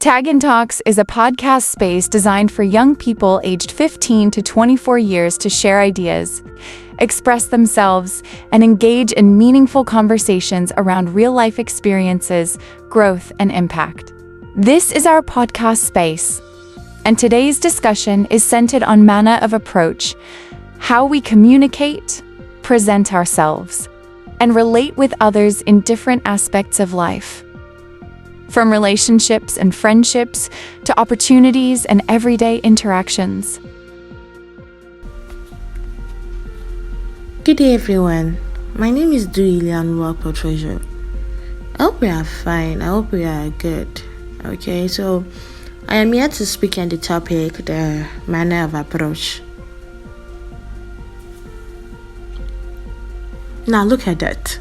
Tag and Talks is a podcast space designed for young people aged 15 to 24 years to share ideas, express themselves, and engage in meaningful conversations around real-life experiences, growth, and impact. This is our podcast space, and today's discussion is centered on manner of approach, how we communicate, present ourselves, and relate with others in different aspects of life. From relationships and friendships to opportunities and everyday interactions. Good day, everyone. My name is Duyile Anuoluwapo Treasure. I hope we are fine. I hope we are good. Okay, so I am here to speak on the topic, the manner of approach. Now look at that.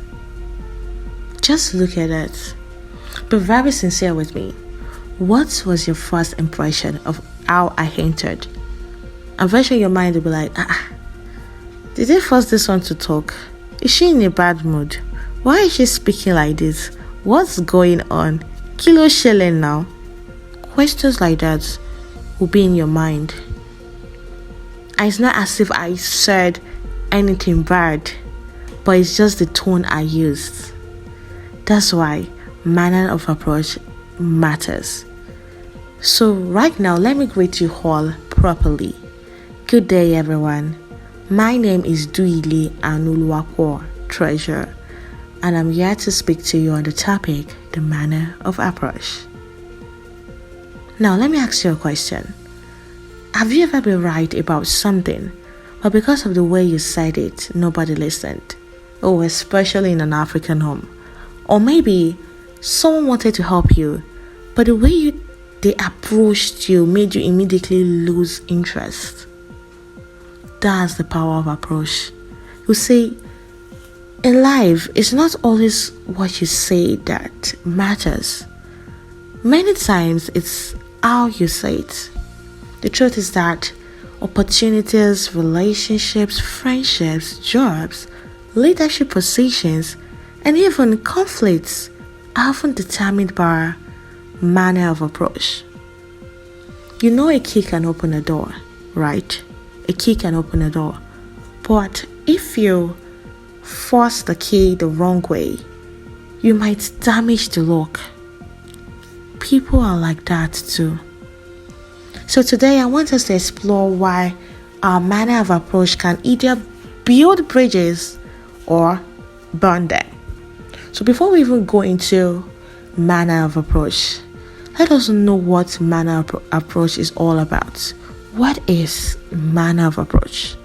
Just look at that. Be very sincere with me. What was your first impression of how I entered? I'm very sure your mind will be like, did they force this one to talk? Is she in a bad mood? Why is she speaking like this? What's going on? Kilo shilling now? Questions like that will be in your mind. And it's not as if I said anything bad, but it's just the tone I used. That's why manner of approach matters. So right now, let me greet you all properly. Good day, everyone. My name is Duyile Anuoluwapo Treasure, and I'm here to speak to you on the topic, the manner of approach. Now, let me ask you a question. Have you ever been right about something, but because of the way you said it, nobody listened? Oh, especially in an African home. Or maybe someone wanted to help you, but the way they approached you made you immediately lose interest. That's the power of approach. You see, in life, it's not always what you say that matters. Many times, it's how you say it. The truth is that opportunities, relationships, friendships, jobs, leadership positions, and even conflicts are often determined by manner of approach. You know a key can open a door, right? A key can open a door. But if you force the key the wrong way, you might damage the lock. People are like that too. So today I want us to explore why our manner of approach can either build bridges or burn them. So before we even go into manner of approach, let us know what manner of approach is all about. What is manner of approach?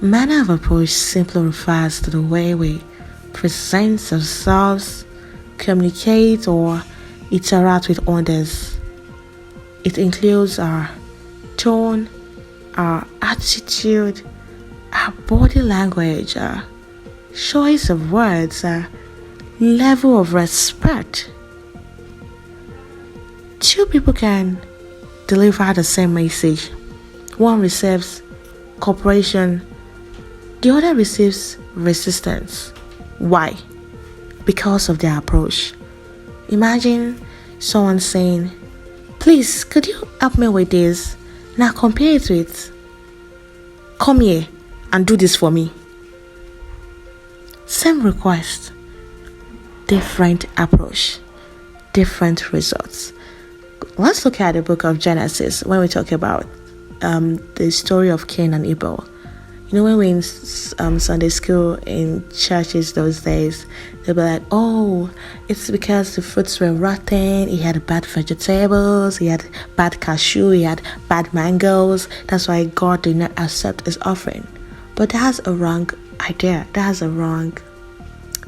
Manner of approach simply refers to the way we present ourselves, communicate, or interact with others. It includes our tone, our attitude, our body language, our choice of words, our level of respect. Two people can deliver the same message. One receives cooperation, the other receives resistance. Why? Because of their approach. Imagine someone saying, "Please, could you help me with this? Now compare it with, come here and do this for me." Same request, different approach, different results. Let's look at the book of Genesis when we talk about the story of Cain and Abel. You know, when we're in Sunday school, in churches those days, they'll be like, "Oh, it's because the fruits were rotten, he had bad vegetables, he had bad cashew, he had bad mangoes. That's why God did not accept his offering." But that's a wrong idea. That's a wrong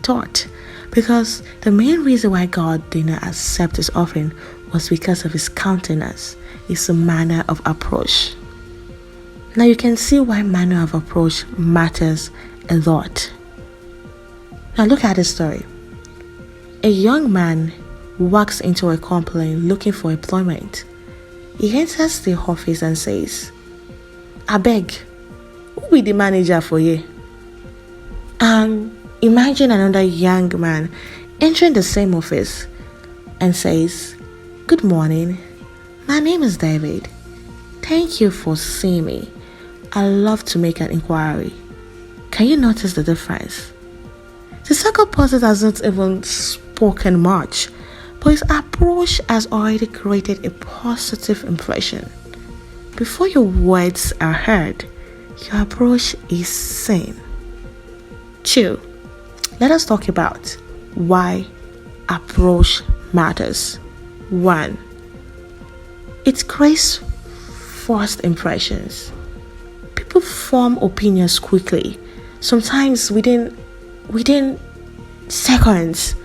thought. Because the main reason why God did not accept his offering was because of his countenance, his manner of approach. Now you can see why manner of approach matters a lot. Now look at this story. A young man walks into a company looking for employment. He enters the office and says, "I beg, who be the manager for you?" And imagine another young man entering the same office and says, Good morning. My name is David. Thank you for seeing me. I love to make an inquiry. Can you notice the difference? The second person hasn't even spoken much, but his approach has already created a positive impression. Before your words are heard, your approach is seen. 2. Let us talk about why approach matters. 1. It creates first impressions. People form opinions quickly, sometimes within seconds.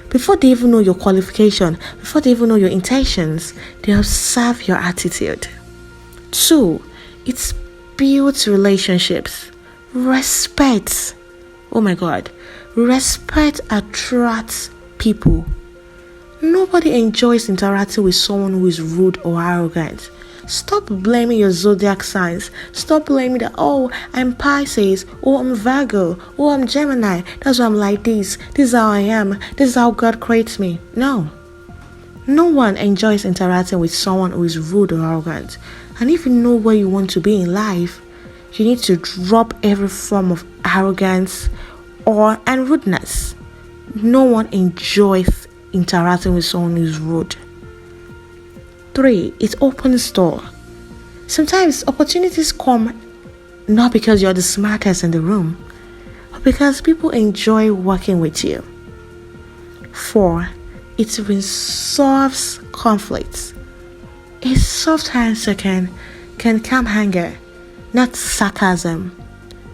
Before they even know your qualification, before they even know your intentions, they observe your attitude. 2. It builds relationships. Respect. Oh my God. Respect attracts people. Nobody enjoys interacting with someone who is rude or arrogant. Stop blaming your zodiac signs. Stop blaming that, oh, I'm Pisces, oh, I'm Virgo, oh, I'm Gemini. That's why I'm like this. This is how I am. This is how God creates me. No. No one enjoys interacting with someone who is rude or arrogant. And if you know where you want to be in life, you need to drop every form of arrogance and rudeness. No one enjoys interacting with someone who is rude. 3. It opens door. Sometimes opportunities come not because you're the smartest in the room, but because people enjoy working with you. 4. It resolves conflicts. A soft answer can calm anger, not sarcasm,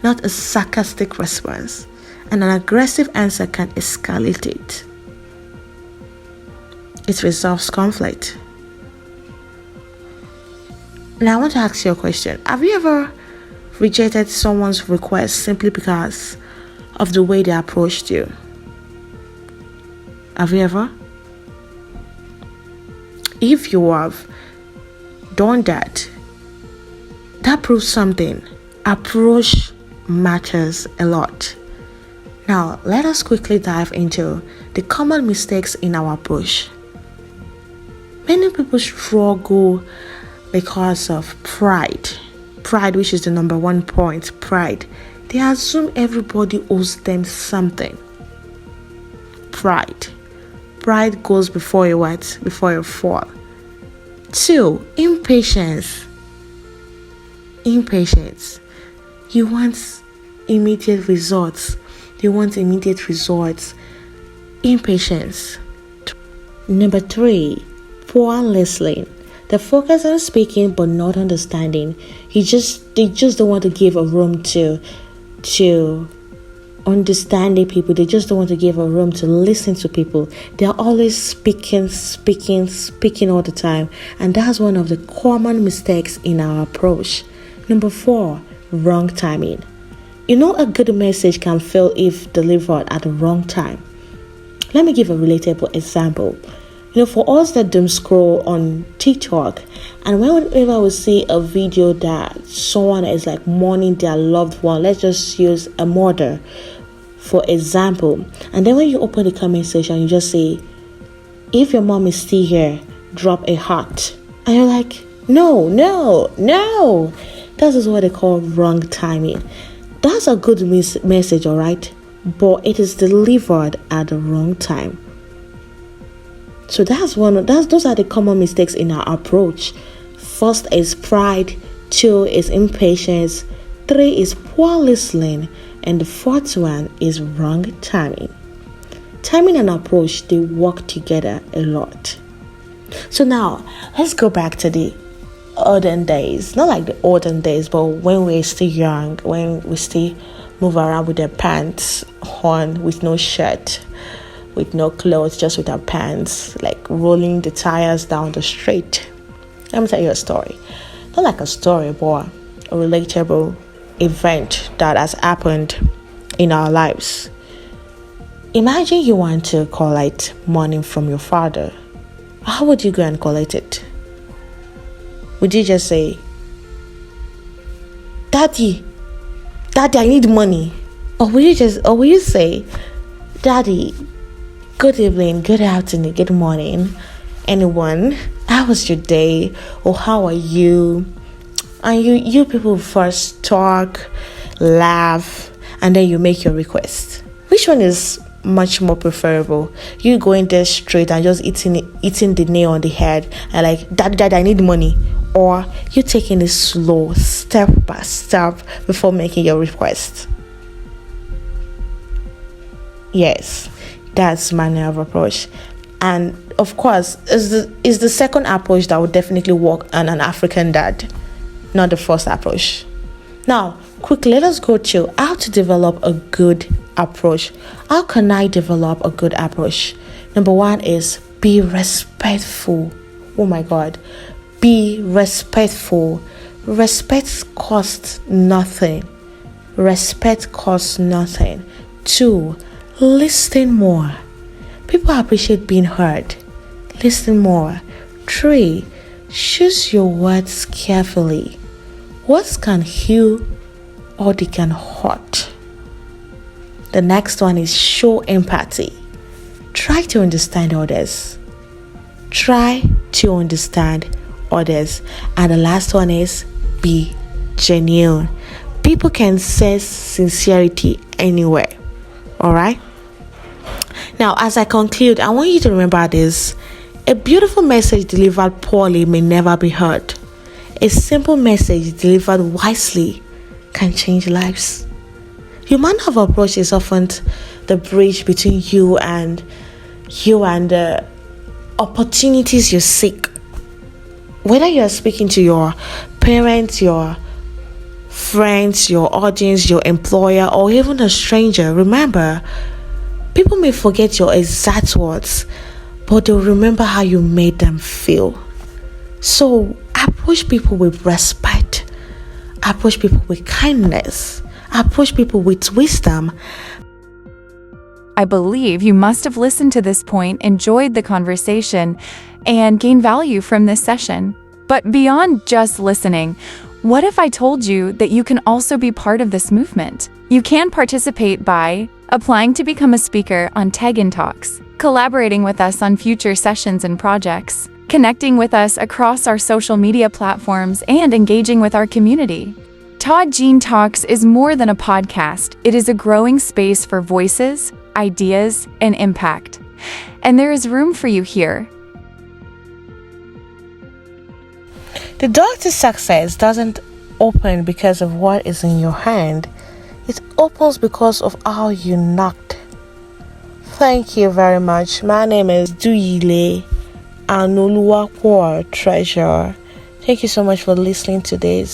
not a sarcastic response, and an aggressive answer can escalate it. It resolves conflict. Now I want to ask you a question. Have you ever rejected someone's request simply because of the way they approached you? Have you ever? If you have done that, that proves something. Approach matters a lot. Now, let us quickly dive into the common mistakes in our approach. Many people struggle because of pride. Pride, which is the number one point, pride. They assume everybody owes them something. Pride. Pride goes before you what? Before you fall. 2. Impatience. Impatience. You want immediate results. Impatience. Number 3. Poor listening. They focus on speaking but not understanding. They just don't want to give a room to understanding people. They just don't want to give a room to listen to people. They are always speaking all the time. And that's one of the common mistakes in our approach. Number 4, wrong timing. You know, a good message can fail if delivered at the wrong time. Let me give a relatable example. For us that doom scroll on TikTok, and whenever we see a video that someone is like mourning their loved one, let's just use a murder for example, and then when you open the comment section, you just say, if your mom is still here, drop a heart. And you're like, no. That is what they call wrong timing. That's a good message, alright? But it is delivered at the wrong time. So those are the common mistakes in our approach. First is pride, 2 is impatience, 3 is poor listening, and the 4th one is wrong timing. Timing and approach, they work together a lot. So now let's go back to the olden days. Not like the olden days, but when we're still young, when we still move around with our pants on, with no shirt, with no clothes, just with our pants, like rolling the tires down the street. Let me tell you a story. Not like a story, but a relatable event that has happened in our lives. Imagine you want to collect money from your father. How would you go and collect it? Would you just say, Daddy, I need money? Or will you say, Daddy, good evening, good afternoon, good morning. anyone, how was your day, or how are you? And you people first talk, laugh, and then you make your request. Which one is much more preferable? You going there straight and just eating the nail on the head and like, dad, I need money, or you taking it slow, step by step, before making your request? Yes, that's my manner of approach. And of course, is the second approach that would definitely work on an African dad, not the first approach. Now, quickly, let us go to how to develop a good approach. How can I develop a good approach? Number one is be respectful. Oh my God. Be respectful. Respect costs nothing. Respect costs nothing. 2, listen more. People appreciate being heard. Listen more. 3, choose your words carefully. Words can heal or they can hurt. The next one is show empathy. Try to understand others. Try to understand others. And the last one is be genuine. People can sense sincerity anywhere. Alright? Now, as I conclude, I want you to remember this. A beautiful message delivered poorly may never be heard. A simple message delivered wisely can change lives. Your manner of approach is often the bridge between you and the opportunities you seek. Whether you are speaking to your parents, your friends, your audience, your employer, or even a stranger, remember, people may forget your exact words, but they'll remember how you made them feel. So approach people with respect. Approach people with kindness. Approach people with wisdom. I believe you must have listened to this point, enjoyed the conversation, and gained value from this session. But beyond just listening, what if I told you that you can also be part of this movement? You can participate by applying to become a speaker on Tegan Talks, collaborating with us on future sessions and projects, connecting with us across our social media platforms, and engaging with our community. Todd Jean Talks is more than a podcast. It is a growing space for voices, ideas, and impact. And there is room for you here. The door to success doesn't open because of what is in your hand. It opens because of how you knocked. Thank you very much. My name is Duyile Anuoluwapo, Treasurer. Thank you so much for listening to this.